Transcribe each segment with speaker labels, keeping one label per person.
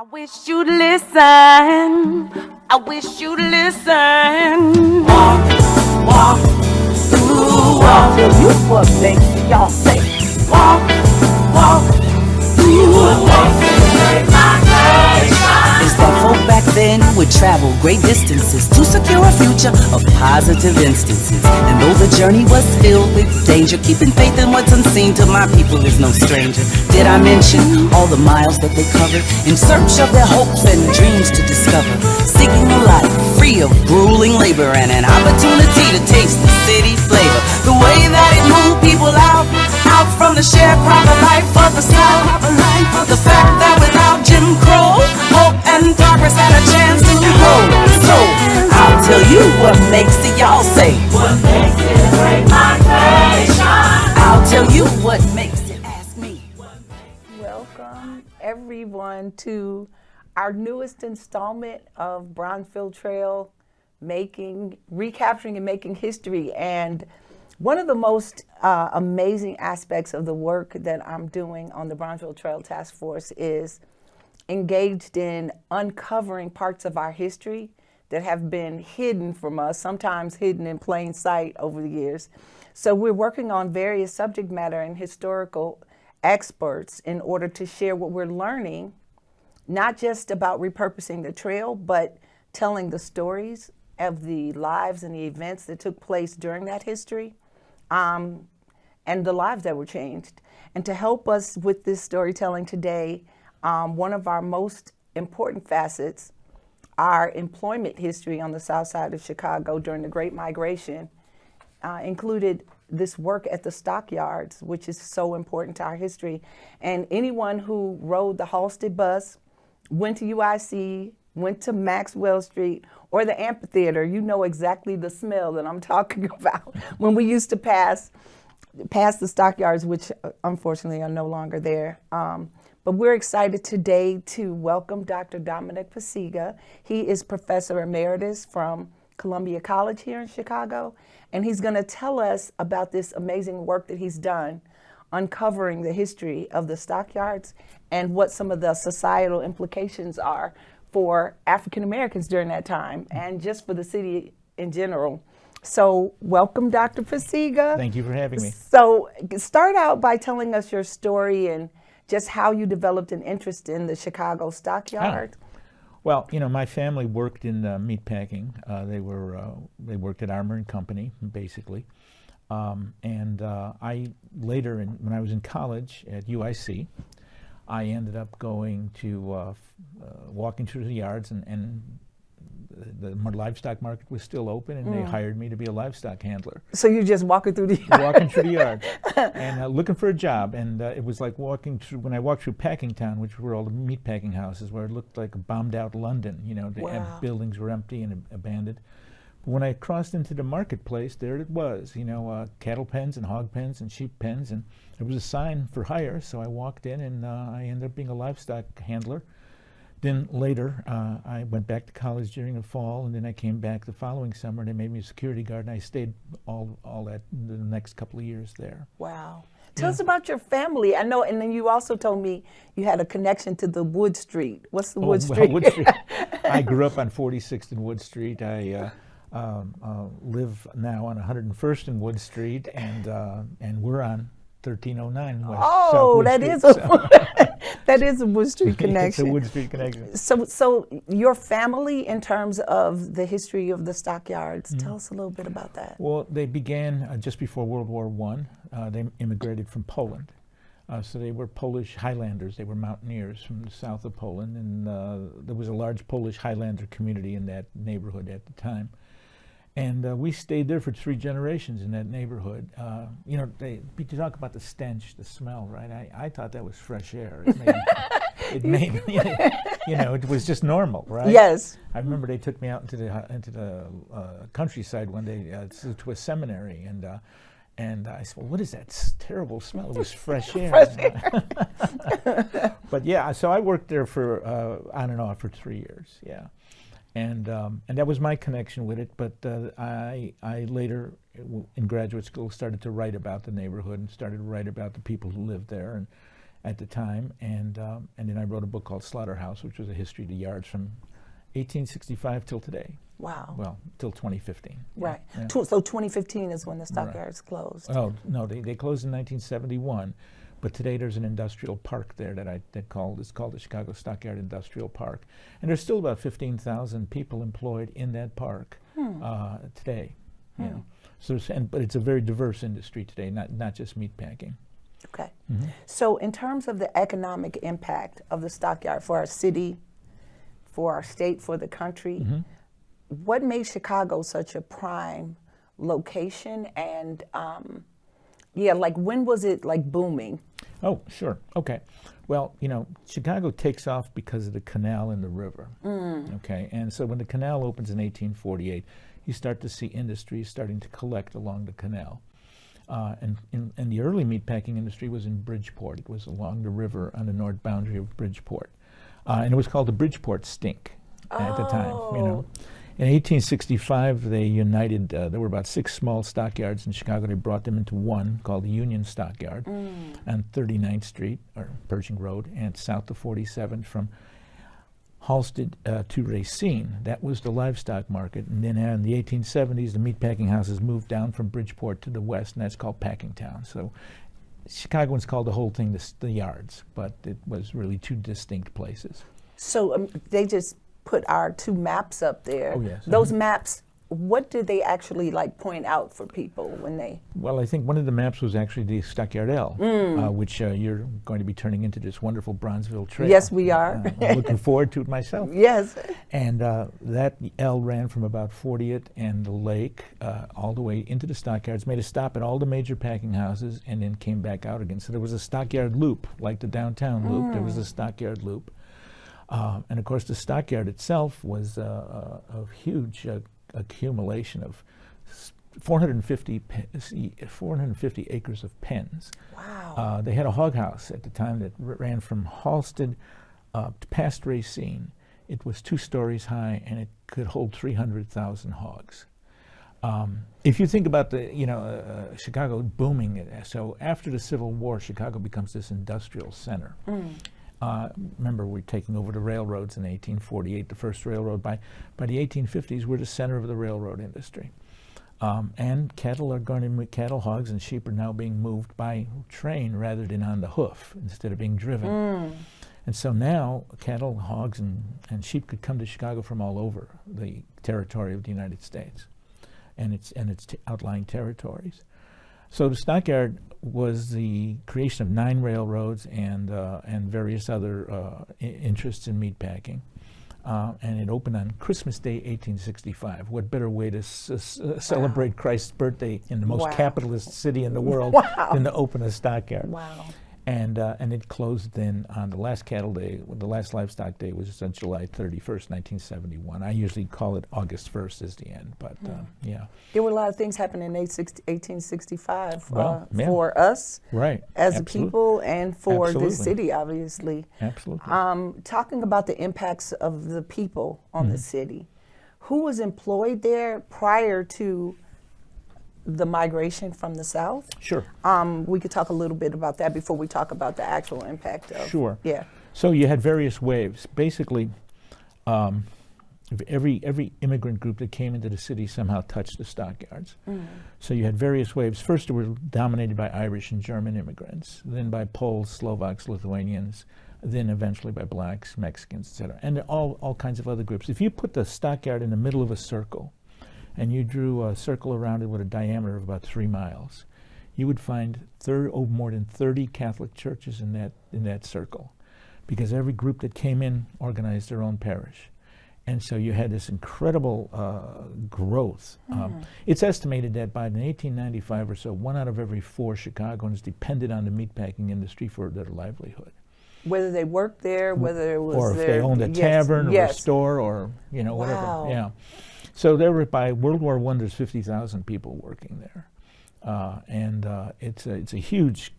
Speaker 1: I wish you'd listen. I wish you'd listen.
Speaker 2: Walk through. I'll tell you what makes y'all say. Walk through. It's that folk back then would travel great distances to secure a future of positive instances. And though the journey was filled with danger, keeping faith in what's unseen to my people is no stranger. Did I mention all the miles that they covered in search of their hopes and dreams to discover? Seeking a life free of grueling labor and an opportunity to taste the city flavor. The way that it moved people out from the sharecropper life of the South. The fact that without Jim Crow, hope and progress had a chance to grow. So I'll tell you what makes it, y'all say. What makes it great migration? I'll tell you what makes it, ask me.
Speaker 3: Welcome everyone to our newest installment of Bronzeville Trail, recapturing and making history. And one of the most amazing aspects of the work that I'm doing on the Bronzeville Trail Task Force is engaged in uncovering parts of our history that have been hidden from us, sometimes hidden in plain sight over the years. So we're working on various subject matter and historical experts in order to share what we're learning, not just about repurposing the trail, but telling the stories of the lives and the events that took place during that history, and the lives that were changed. And to help us with this storytelling today, one of our most important facets, our employment history on the south side of Chicago during the Great Migration, included this work at the stockyards, which is so important to our history. And anyone who rode the Halsted bus, went to UIC, went to Maxwell Street, or the amphitheater, you know exactly the smell that I'm talking about when we used to pass the stockyards, which unfortunately are no longer there. But we're excited today to welcome Dr. Dominic Parayga. He is Professor Emeritus from Columbia College here in Chicago, and he's going to tell us about this amazing work that he's done uncovering the history of the stockyards and what some of the societal implications are for African Americans during that time and just for the city in general. So welcome, Dr. Parayga.
Speaker 4: Thank you for having me.
Speaker 3: So start out by telling us your story and just how you developed an interest in the Chicago stockyard.
Speaker 4: Well, you know, my family worked in meatpacking. They worked at Armour and Company, basically. I later, when I was in college at UIC, I ended up going to walking through the yards, and the livestock market was still open, and they hired me to be a livestock handler.
Speaker 3: So you're just walking through the yard?
Speaker 4: Walking through the yard and looking for a job. And it was like walking through, when I walked through Packingtown, which were all the meat packing houses, where it looked like a bombed out London, you know, the buildings were empty and abandoned. When I crossed into the marketplace, there it was, you know, cattle pens and hog pens and sheep pens, and there was a sign for hire, so I walked in and I ended up being a livestock handler. Then later, I went back to college during the fall, and then I came back the following summer, and they made me a security guard, and I stayed all that the next couple of years there.
Speaker 3: Wow. Tell us about your family. I know, and then you also told me you had a connection to the Wood Street. What's the Wood Street?
Speaker 4: Wood Street. I grew up on 46th and Wood Street. I live now on 101st and Wood Street, and we're on 1309 West.
Speaker 3: Oh,
Speaker 4: Wood
Speaker 3: that
Speaker 4: Street,
Speaker 3: is a that is a Wood Street connection.
Speaker 4: It's a Wood Street connection.
Speaker 3: So your family, in terms of the history of the stockyards, tell us a little bit about that.
Speaker 4: Well, they began just before World War I. They immigrated from Poland. So they were Polish Highlanders. They were mountaineers from the south of Poland, and there was a large Polish Highlander community in that neighborhood at the time. And we stayed there for 3 generations in that neighborhood. You know, you talk about the stench, the smell, right? I thought that was fresh air. It made you know, it was just normal, right?
Speaker 3: Yes.
Speaker 4: I remember they took me out into the countryside one day to a seminary, and I said, well, what is that terrible smell? It was fresh air.
Speaker 3: Fresh air.
Speaker 4: But yeah, so I worked there for on and off for 3 years, yeah. And that was my connection with it, but I later, in graduate school, started to write about the neighborhood and started to write about the people who lived there, at the time, and then I wrote a book called Slaughterhouse, which was a history of the yards from 1865 till today.
Speaker 3: Wow.
Speaker 4: Well, till 2015.
Speaker 3: Right.
Speaker 4: Yeah.
Speaker 3: So 2015 is when the stockyards closed.
Speaker 4: Oh no, they closed in 1971, but today there's an industrial park there it's called the Chicago Stockyard Industrial Park, and there's still about 15,000 people employed in that park today. You know. So, but it's a very diverse industry today, not just meatpacking.
Speaker 3: Okay.
Speaker 4: Mm-hmm.
Speaker 3: So in terms of the economic impact of the stockyard for our city, for our state, for the country, what made Chicago such a prime location? And like when was it like booming?
Speaker 4: Oh, sure. Okay. Well, Chicago takes off because of the canal and the river. Okay. And so when the canal opens in 1848, you start to see industries starting to collect along the canal. And the early meatpacking industry was in Bridgeport. It was along the river on the north boundary of Bridgeport. And it was called the Bridgeport Stink at the time. In 1865, they united, there were about 6 small stockyards in Chicago. They brought them into one called the Union Stockyard on 39th Street, or Pershing Road, and south of 47th from Halsted to Racine. That was the livestock market. And then in the 1870s, the meatpacking houses moved down from Bridgeport to the west, and that's called Packingtown. So Chicagoans called the whole thing the yards, but it was really 2 distinct places.
Speaker 3: So they just put our 2 maps up there.
Speaker 4: Oh, yes.
Speaker 3: Those maps, what did they actually like point out for people when they?
Speaker 4: Well, I think one of the maps was actually the Stockyard L, which you're going to be turning into this wonderful Bronzeville trail.
Speaker 3: Yes, we are.
Speaker 4: I'm looking forward to it myself.
Speaker 3: Yes.
Speaker 4: And that L ran from about 40th and the lake all the way into the stockyards, made a stop at all the major packing houses, and then came back out again. So there was a stockyard loop, like the downtown loop. There was a stockyard loop. And of course, the stockyard itself was a huge accumulation of 450 acres of pens.
Speaker 3: Wow.
Speaker 4: They had a hog house at the time that ran from Halsted past Racine. It was 2 stories high, and it could hold 300,000 hogs. If you think about Chicago booming, so after the Civil War, Chicago becomes this industrial center. Remember, we're taking over the railroads in 1848, the first railroad. By the 1850s, we're the center of the railroad industry. And cattle, hogs, and sheep are now being moved by train rather than on the hoof instead of being driven. And so now cattle, hogs, and sheep could come to Chicago from all over the territory of the United States and its outlying territories. So the stockyard was the creation of 9 railroads and various other interests in meatpacking. And it opened on Christmas Day, 1865. What better way to celebrate Christ's birthday in the most capitalist city in the world than to open a stockyard?
Speaker 3: Wow.
Speaker 4: And it closed then on the last cattle day. The last livestock day was on July 31st, 1971. I usually call it August 1st as the end, but yeah.
Speaker 3: There were a lot of things happening in 1865 for us
Speaker 4: Absolutely.
Speaker 3: as a people and for the city, obviously.
Speaker 4: Absolutely.
Speaker 3: Talking about the impacts of the people on the city, who was employed there prior to the migration from the South?
Speaker 4: Sure.
Speaker 3: We could talk a little bit about that before we talk about the actual impact of.
Speaker 4: Sure.
Speaker 3: Yeah.
Speaker 4: So you had various waves. Basically, every immigrant group that came into the city somehow touched the stockyards. So you had various waves. First, they were dominated by Irish and German immigrants, then by Poles, Slovaks, Lithuanians, then eventually by blacks, Mexicans, etc., and all kinds of other groups. If you put the stockyard in the middle of a circle, and you drew a circle around it with a diameter of about 3 miles, you would find more than 30 Catholic churches in that circle, because every group that came in organized their own parish. And so you had this incredible growth. It's estimated that by 1895 or so, 1 out of every 4 Chicagoans depended on the meatpacking industry for their livelihood.
Speaker 3: Whether they worked there, whether it was
Speaker 4: or if they owned a tavern or a store or whatever. Yeah. So there were, by World War I, there's 50,000 people working there, and it's a huge.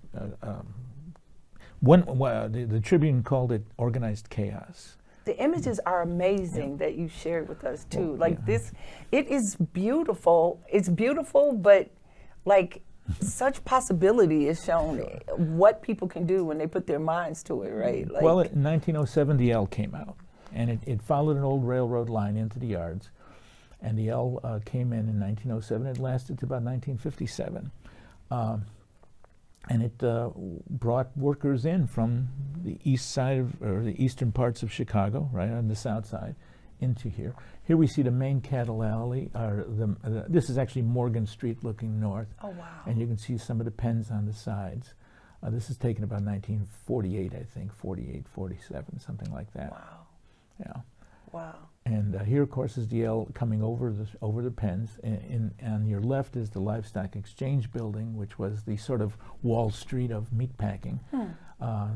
Speaker 4: The Tribune called it organized chaos.
Speaker 3: The images are amazing that you shared with us too. This, it is beautiful. It's beautiful, but like such possibility is shown, what people can do when they put their minds to it, right? Like,
Speaker 4: well, in 1907, the L came out, and it followed an old railroad line into the yards, and the L came in 1907. It lasted to about 1957, and it brought workers in from the east side or the eastern parts of Chicago, right on the south side, into here. Here we see the main cattle alley. This is actually Morgan Street looking north.
Speaker 3: Oh, wow.
Speaker 4: And you can see some of the pens on the sides. This is taken about 1948, I think, 48, 47, something like that.
Speaker 3: Wow.
Speaker 4: Yeah.
Speaker 3: Wow.
Speaker 4: And here, of course, is the L coming over the pens. On your left is the Livestock Exchange Building, which was the sort of Wall Street of meatpacking.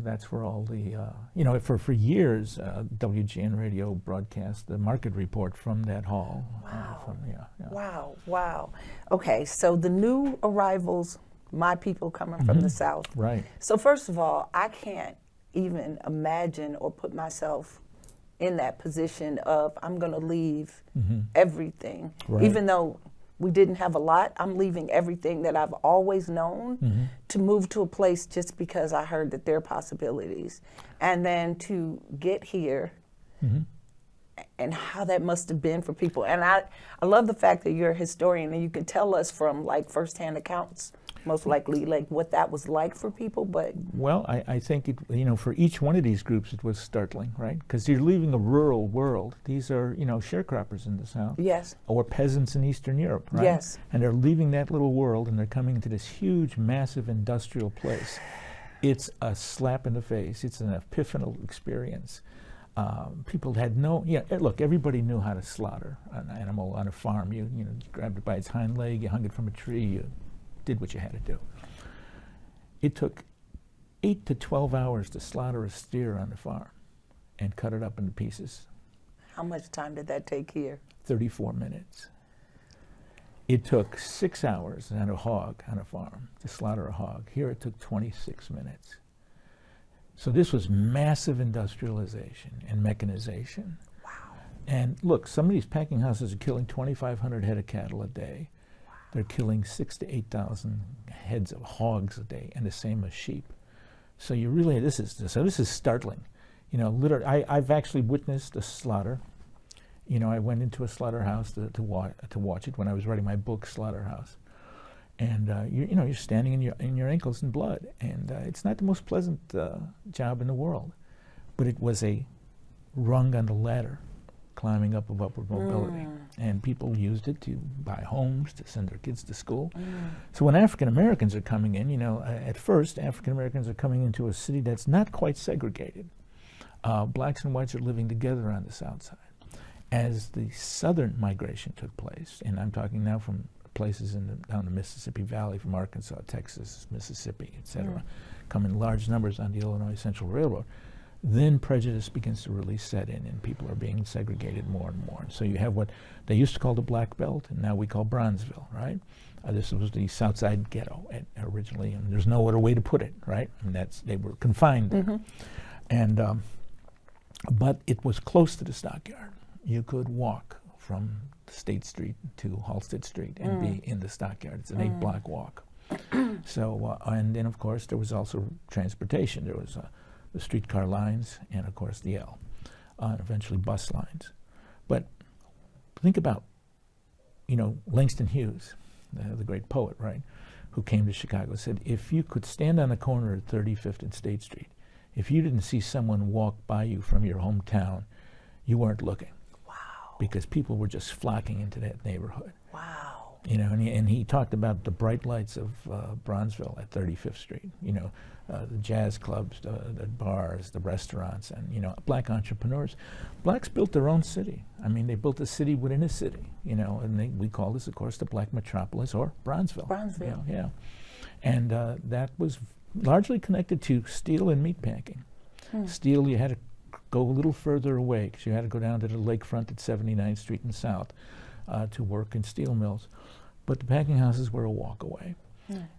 Speaker 4: That's where all the, for years, WGN Radio broadcast the market report from that hall.
Speaker 3: Wow.
Speaker 4: Yeah.
Speaker 3: Wow, wow. Okay, so the new arrivals, my people coming from the South.
Speaker 4: Right.
Speaker 3: So first of all, I can't even imagine or put myself in that position of I'm going to leave everything.
Speaker 4: Right.
Speaker 3: Even though we didn't have a lot, I'm leaving everything that I've always known to move to a place just because I heard that there are possibilities. And then to get here and how that must have been for people. And I love the fact that you're a historian and you can tell us from like firsthand accounts, most likely, like what that was like for people. But
Speaker 4: well, I think for each one of these groups it was startling, right? Because you're leaving a rural world. These are sharecroppers in the South,
Speaker 3: yes,
Speaker 4: or peasants in Eastern Europe, right?
Speaker 3: Yes,
Speaker 4: and they're leaving that little world and they're coming into this huge, massive industrial place. It's a slap in the face. It's an epiphanal experience. People had look, everybody knew how to slaughter an animal on a farm. You grabbed it by its hind leg, you hung it from a tree, you did what you had to do. It took 8 to 12 hours to slaughter a steer on the farm and cut it up into pieces.
Speaker 3: How much time did that take here?
Speaker 4: 34 minutes. It took 6 hours on a hog on a farm to slaughter a hog. Here it took 26 minutes. So this was massive industrialization and mechanization.
Speaker 3: Wow.
Speaker 4: And look, some of these packing houses are killing 2,500 head of cattle a day. Wow. They're killing 6,000 to 8,000 heads of hogs a day, and the same as sheep. So this is startling. Literally, I've actually witnessed a slaughter. I went into a slaughterhouse to watch it when I was writing my book, Slaughterhouse. And you're standing in your ankles in blood, and it's not the most pleasant job in the world, but it was a rung on the ladder, climbing up of upward mobility, and people used it to buy homes, to send their kids to school. So when African Americans are coming in, at first African Americans are coming into a city that's not quite segregated. Blacks and whites are living together on the South Side. As the Southern migration took place, and I'm talking now from places down the Mississippi Valley, from Arkansas, Texas, Mississippi, etc., come in large numbers on the Illinois Central Railroad, then prejudice begins to really set in and people are being segregated more and more. So you have what they used to call the Black Belt, and now we call Bronzeville, right? This was the South Side ghetto originally, and there's no other way to put it, right? And they were confined there. And but it was close to the stockyard. You could walk from State Street to Halsted Street and be in the stockyard. It's an 8-block walk. So, and then of course there was also transportation. There was the streetcar lines and of course the L, and eventually bus lines. But think about, Langston Hughes, the great poet, right, who came to Chicago, said, if you could stand on a corner at 35th and State Street, if you didn't see someone walk by you from your hometown, you weren't looking. Because people were just flocking into that neighborhood.
Speaker 3: Wow.
Speaker 4: And he talked about the bright lights of Bronzeville at 35th Street, the jazz clubs, the bars, the restaurants, and, black entrepreneurs. Blacks built their own city. I mean, they built a city within a city, and we call this, of course, the Black Metropolis, or Bronzeville.
Speaker 3: Bronzeville.
Speaker 4: Yeah. And that was largely connected to steel and meatpacking. Steel, you had to go a little further away because you had to go down to the lakefront at 79th Street and South to work in steel mills. But the packing houses were a walk away.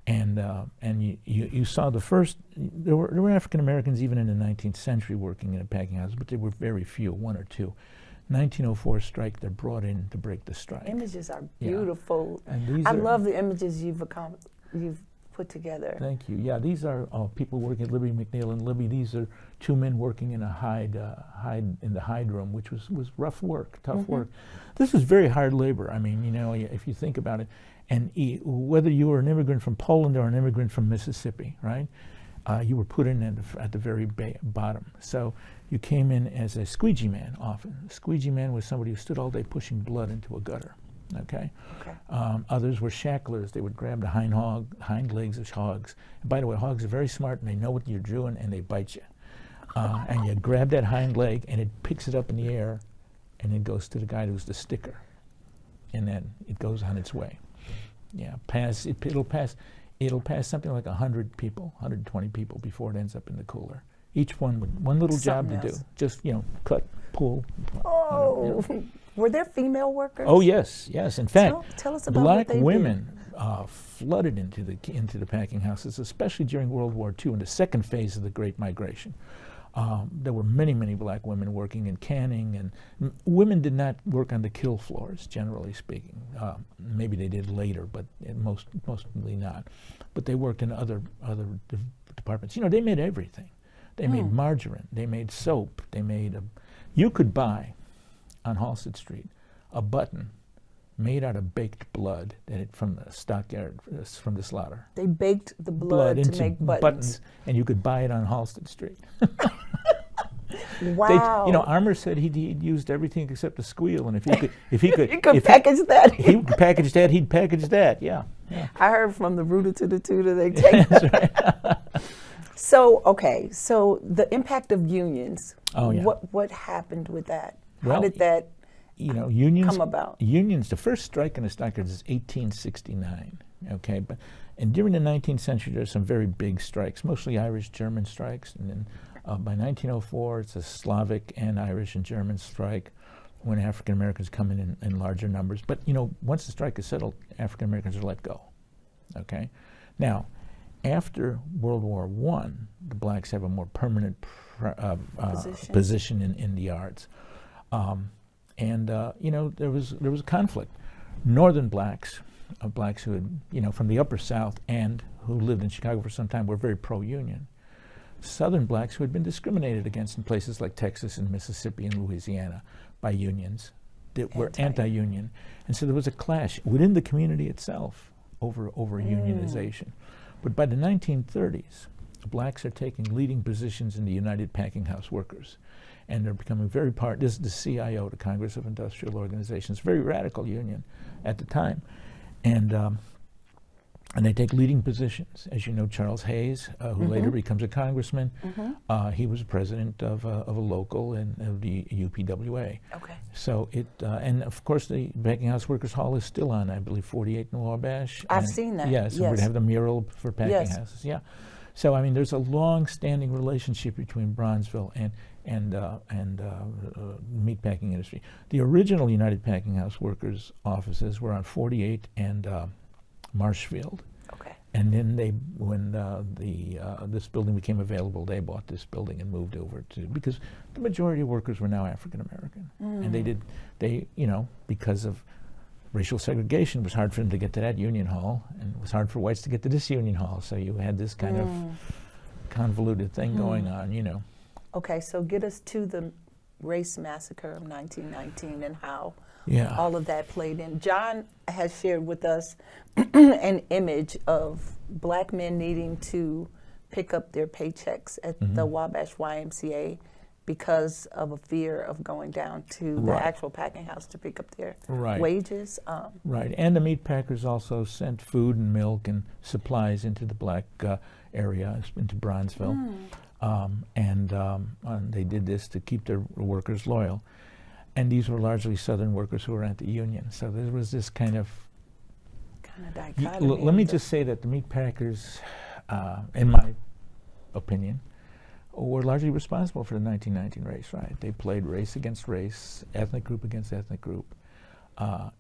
Speaker 4: And you saw the first, there were African Americans even in the 19th century working in a packing house, but there were very few, one or two. 1904 strike, they're brought in to break the strike.
Speaker 3: Images are beautiful.
Speaker 4: And
Speaker 3: I love the images you've you've put together.
Speaker 4: Thank you. Yeah, these are people working at Libby McNeil and Libby. These are two men working in a hide in the hide room, which was rough work, tough work. This was very hard labor. I mean, you know, if you think about it, and whether you were an immigrant from Poland or an immigrant from Mississippi, right? You were put in at the very bottom. So you came in as a squeegee man often. A squeegee man was somebody who stood all day pushing blood into a gutter. Okay. Others were shacklers. They would grab the hind legs of hogs. And by the way, hogs are very smart and they know what you're doing and they bite you. And you grab that hind leg and it picks it up in the air and it goes to the guy who's the sticker. And then it goes on its way. Yeah, it'll pass something like 100 people, 120 people before it ends up in the cooler. Each one with one little job to do. Just, you know, cut, pull.
Speaker 3: Oh. You know. Were there female workers?
Speaker 4: Oh yes. In fact,
Speaker 3: tell us about
Speaker 4: black
Speaker 3: what they
Speaker 4: women flooded into the packing houses, especially during World War II in the second phase of the Great Migration. There were many black women working in canning, and women did not work on the kill floors, generally speaking. Maybe they did later, but mostly not. But they worked in other departments. You know, they made everything. They made margarine. They made soap. They made you could buy on Halsted Street a button made out of baked blood from the stockyard, from the slaughter.
Speaker 3: They baked the blood to make buttons.
Speaker 4: And you could buy it on Halsted Street.
Speaker 3: Wow.
Speaker 4: You know, Armour said he'd used everything except a squeal, and if he could,
Speaker 3: you could package that.
Speaker 4: He could package that. He'd package that. Yeah.
Speaker 3: I heard from the rooter to the tutor they take.
Speaker 4: That's right.
Speaker 3: So the impact of unions.
Speaker 4: Oh yeah.
Speaker 3: What happened with that? How
Speaker 4: Well,
Speaker 3: did that
Speaker 4: unions
Speaker 3: come about?
Speaker 4: Unions. The first strike in the stockyards is 1869. Okay, and during the 19th century, there's some very big strikes, mostly Irish, German strikes, and then by 1904, it's a Slavic and Irish and German strike when African Americans come in larger numbers. But you know, once the strike is settled, African Americans are let go. Okay, now after World War I, the blacks have a more permanent position in the yards. You know, there was a conflict. Northern blacks, blacks who had, you know, from the Upper South and who lived in Chicago for some time, were very pro-union. Southern blacks who had been discriminated against in places like Texas and Mississippi and Louisiana by unions that were anti-union. And so there was a clash within the community itself over unionization. But by the 1930s, blacks are taking leading positions in the United Packing House Workers. And they're becoming very this is the CIO, the Congress of Industrial Organizations, very radical union at the time. And they take leading positions. As you know, Charles Hayes, who later becomes a congressman, he was president of a local and of the UPWA.
Speaker 3: Okay.
Speaker 4: So and of course the Packing House Workers Hall is still on, I believe, 48 in Wabash.
Speaker 3: I've seen that.
Speaker 4: Yes, and we'd have the mural for packing houses. Yeah. So I mean, there's a long-standing relationship between Bronzeville and meatpacking industry. The original United Packing House Workers offices were on 48 and Marshfield.
Speaker 3: Okay.
Speaker 4: And then when this building became available, they bought this building and moved over because the majority of workers were now African American, and they you know, because of racial segregation, it was hard for them to get to that union hall, and it was hard for whites to get to this union hall. So you had this kind of convoluted thing going on, you know.
Speaker 3: Okay, so get us to the race massacre of 1919 and how all of that played in. John has shared with us an image of black men needing to pick up their paychecks at the Wabash YMCA because of a fear of going down to the actual packing house to pick up their wages.
Speaker 4: Right, and the meat packers also sent food and milk and supplies into the black area, into Bronzeville. And they did this to keep their workers loyal. And these were largely Southern workers who were anti-union. So there was this kind of dichotomy. Let me just say that the meat packers, in my opinion, were largely responsible for the 1919 race riot. They played race against race, ethnic group against ethnic group,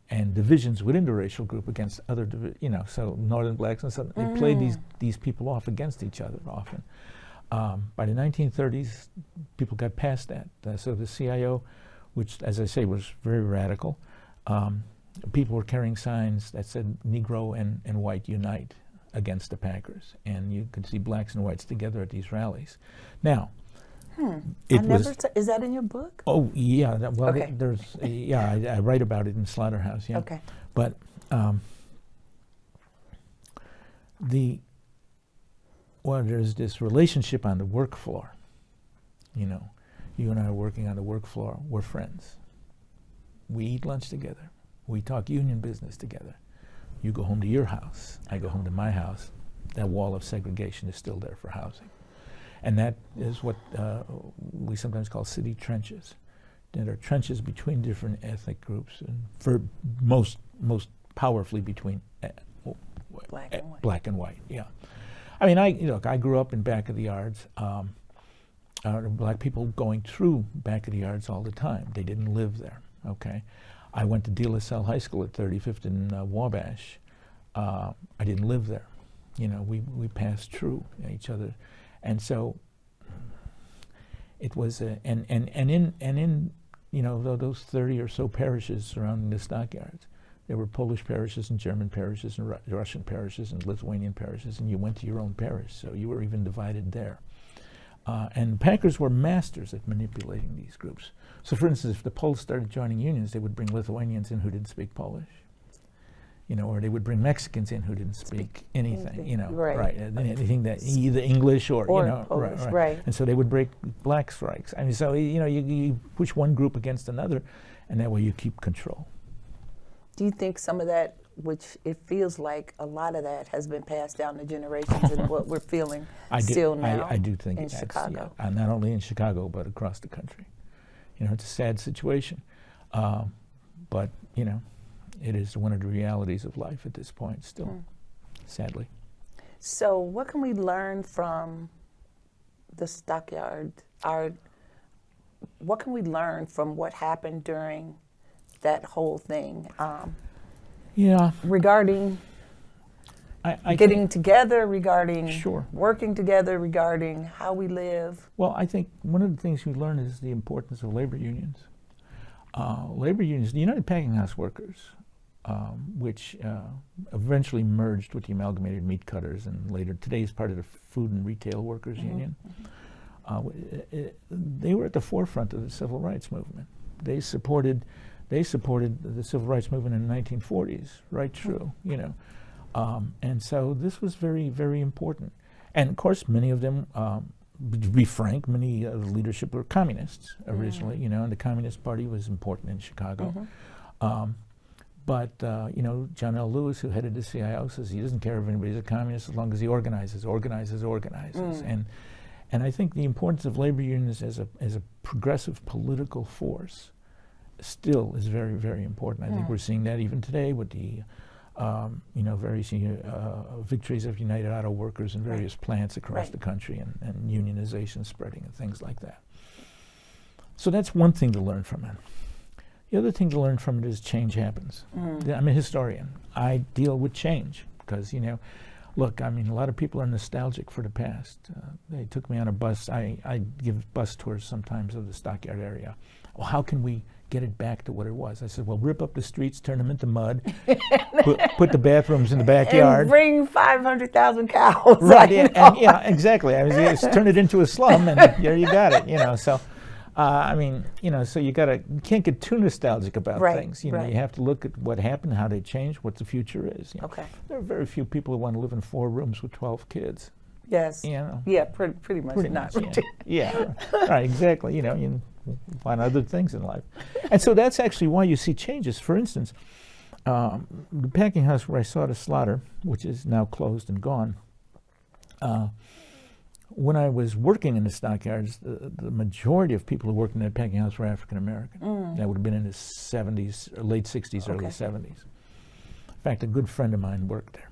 Speaker 4: and divisions within the racial group against other, so Northern blacks and Southern. They played these people off against each other often. By the 1930s, people got past that. So the CIO, which, as I say, was very radical, people were carrying signs that said "Negro and White Unite," against the Packers, and you could see blacks and whites together at these rallies. Now,
Speaker 3: is that in your book?
Speaker 4: Oh yeah,
Speaker 3: Okay.
Speaker 4: I write about it in Slaughterhouse. Yeah.
Speaker 3: Okay.
Speaker 4: But there's this relationship on the work floor. You know, you and I are working on the work floor. We're friends. We eat lunch together. We talk union business together. You go home to your house. I go home to my house. That wall of segregation is still there for housing. And that is what we sometimes call city trenches. There are trenches between different ethnic groups, and for most powerfully between black and white. Yeah, I mean, I grew up in back of the yards. Black people going through back of the yards all the time. They didn't live there. Okay, I went to De La Salle High School at 35th and Wabash. I didn't live there. You know, we passed through each other. And so it was, and in you know, those 30 or so parishes surrounding the stockyards, there were Polish parishes and German parishes and Russian parishes and Lithuanian parishes, and you went to your own parish, so you were even divided there. And Packers were masters at manipulating these groups. So for instance, if the Poles started joining unions, they would bring Lithuanians in who didn't speak Polish. You know, or they would bring Mexicans in who didn't speak anything, you know, right? Anything that either English or you know,
Speaker 3: Polish, right.
Speaker 4: And so they would break black strikes. I mean, so you know, you push one group against another, and that way you keep control.
Speaker 3: Do you think some of that, which it feels like a lot of that has been passed down to generations, and what we're feeling still now?
Speaker 4: I do think
Speaker 3: in Chicago,
Speaker 4: not only in Chicago but across the country. You know, it's a sad situation, but you know. It is one of the realities of life at this point still, sadly.
Speaker 3: So what can we learn from the stockyard? What can we learn from what happened during that whole thing? Regarding getting together, regarding working together, regarding how we live?
Speaker 4: Well, I think one of the things we learn is the importance of labor unions. Labor unions, the United Packing House Workers, which eventually merged with the Amalgamated Meat Cutters, and later today is part of the Food and Retail Workers Union. They were at the forefront of the civil rights movement. They supported the civil rights movement in the 1940s, right through, you know. And so this was very, very important. And of course, many of them, to be frank, many of the leadership were communists originally, you know, and the Communist Party was important in Chicago. But, you know, John L. Lewis, who headed the CIO, says he doesn't care if anybody's a communist as long as he organizes. And I think the importance of labor unions as a progressive political force still is very, very important. I think we're seeing that even today with the, you know, very senior victories of United Auto Workers in various plants across the country, and unionization spreading and things like that. So that's one thing to learn from it. The other thing to learn from it is change happens. I'm a historian. I deal with change because, you know, look, I mean, a lot of people are nostalgic for the past. They took me on a bus. I give bus tours sometimes of the stockyard area. Well, how can we get it back to what it was? I said, well, rip up the streets, turn them into mud, put the bathrooms in the backyard.
Speaker 3: And bring 500,000 cows.
Speaker 4: Right, yeah, exactly. I mean, just turn it into a slum, and there you got it, you know. So, I mean, you know, so you can't get too nostalgic about things. You know, you have to look at what happened, how they changed, what the future is. You know. There are very few people who want to live in 4 rooms with 12 kids.
Speaker 3: Yes.
Speaker 4: You know.
Speaker 3: Yeah, pretty much not.
Speaker 4: Yeah, right, exactly. You know, you find other things in life. And so that's actually why you see changes. For instance, the packing house where I saw the slaughter, which is now closed and gone, when I was working in the stockyards, the majority of people who worked in that packing house were African American. That would have been in the 70s, late 60s, early 70s. In fact, a good friend of mine worked there,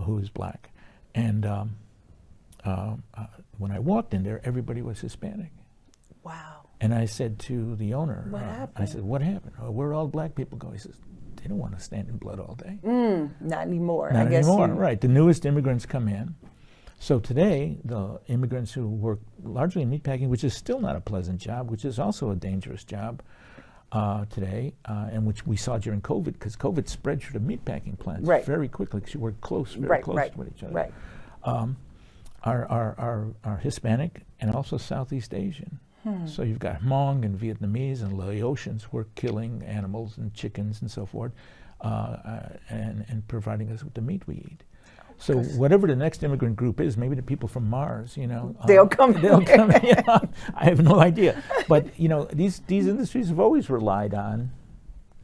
Speaker 4: who is black. And when I walked in there, everybody was Hispanic.
Speaker 3: Wow.
Speaker 4: And I said to the owner,
Speaker 3: What happened?
Speaker 4: I said, what happened? Oh, where all black people go? He says, they don't want to stand in blood all day.
Speaker 3: Not anymore.
Speaker 4: Not
Speaker 3: I guess
Speaker 4: anymore, right. The newest immigrants come in. So today, the immigrants who work largely in meatpacking, which is still not a pleasant job, which is also a dangerous job, today, and which we saw during COVID, because COVID spread through the meatpacking plants very quickly, because you were very close with each other. Are Hispanic and also Southeast Asian. So you've got Hmong and Vietnamese and Laotians who are killing animals and chickens and so forth, and providing us with the meat we eat. So whatever the next immigrant group is, maybe the people from Mars,
Speaker 3: they'll come.
Speaker 4: They'll come. I have no idea. But these industries have always relied on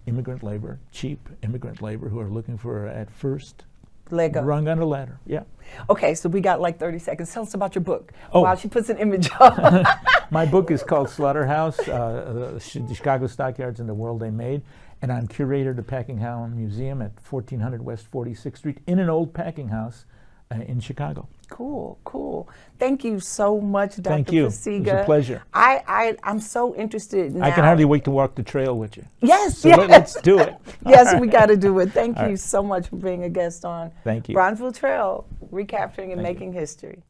Speaker 4: immigrant labor, cheap immigrant labor, who are looking for at first
Speaker 3: Leg up.
Speaker 4: rung on the ladder. Yeah.
Speaker 3: Okay, so we got like 30 seconds. Tell us about your book.
Speaker 4: Oh.
Speaker 3: While she puts an image up.
Speaker 4: My book is called Slaughterhouse, the Chicago Stockyards and the World They Made. And I'm curator of the Packing House Museum at 1400 West 46th Street in an old packing house in Chicago.
Speaker 3: Cool. Thank you so much, Dr.
Speaker 4: Thank you.
Speaker 3: Parayga.
Speaker 4: It was a pleasure.
Speaker 3: I'm so interested now.
Speaker 4: I can hardly wait to walk the trail with you.
Speaker 3: Yes,
Speaker 4: So let's do it.
Speaker 3: Yes, we got to do it. Thank
Speaker 4: All
Speaker 3: you
Speaker 4: right.
Speaker 3: so much for being a guest on
Speaker 4: Thank you.
Speaker 3: Bronzeville Trail, Recapturing and Making History.